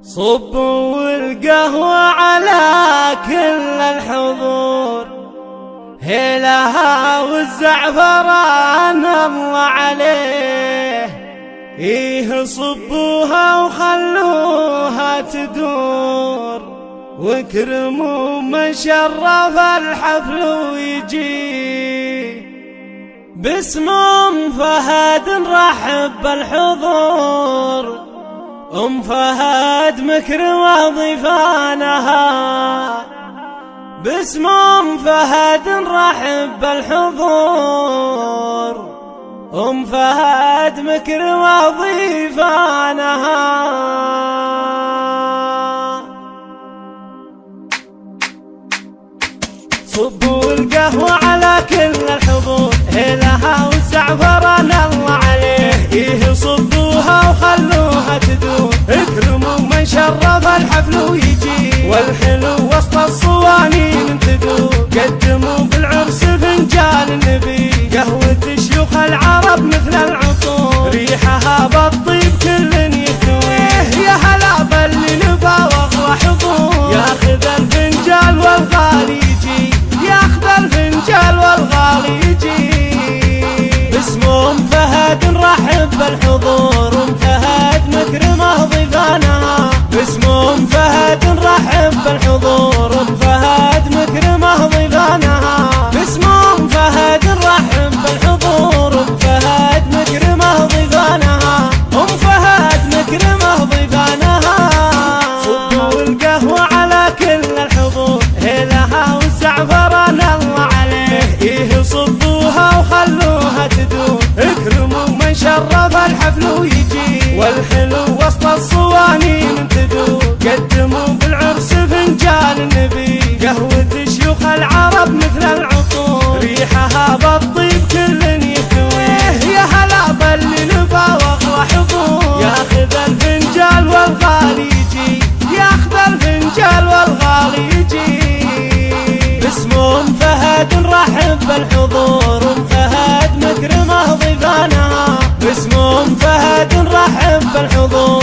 صبوا القهوة على كل الحضور، هيلها والزعفران الله عليه. إيه صبوها وخلوها تدور، واكرموا من شرف الحفل ويجي. باسم أم فهد نرحب بالحضور، أم فهد مكرمة ضيفانها. باسم أم فهد نرحب بالحضور، أم فهد مكرمة ضيفانها. صبوا القهوة على كل الحضور، هيلها والزعفران الله عليه. إيه صبوها وخلوها تدور، اكرموا من شرف الحفل ويجي. والحلو وسط الصوانين تدور، قدموا بالعرس فنجان النبي. قهوة شيوخ العرب مثل العطور، ريحها بالطيب كل يهتويه. يا هلا باللي نفى واغلى حضور، ياخذ الفنجال والغالي يجي، ياخذ الفنجال والغالي يجي. باسم أم فهد نرحب بالحضور، أم فهد مكرمة ضيفانها. باسم أم فهد نرحب بالحضور، أم فهد مكرمة ضيفانها. باسم أم فهد نرحب بالحضور، أم فهد مكرمة ضيفانها. أم فهد مكرمة ضيفانها. صبوا القهوة على كل الحضور، هيلها والزعفران الله عليه. إيه صبوها وخلوها تدور، اكرموا من شرف الحفل ويجي. والحلو وسط الصوانين تدور، قدموا بالعرس فنجان النبي. قهوة شيوخ العرب مثل العطور، ريحها بالطيب كل يهتويه. يا هلا باللي نفى واغلى حضور، ياخذ الفنجال والغالي يجي، ياخذ الفنجال والغالي يجي. باسم أم فهد نرحب بالحضور، أم فهد مكرمة ضيفانها. باسم أم فهد نرحب بالحضور،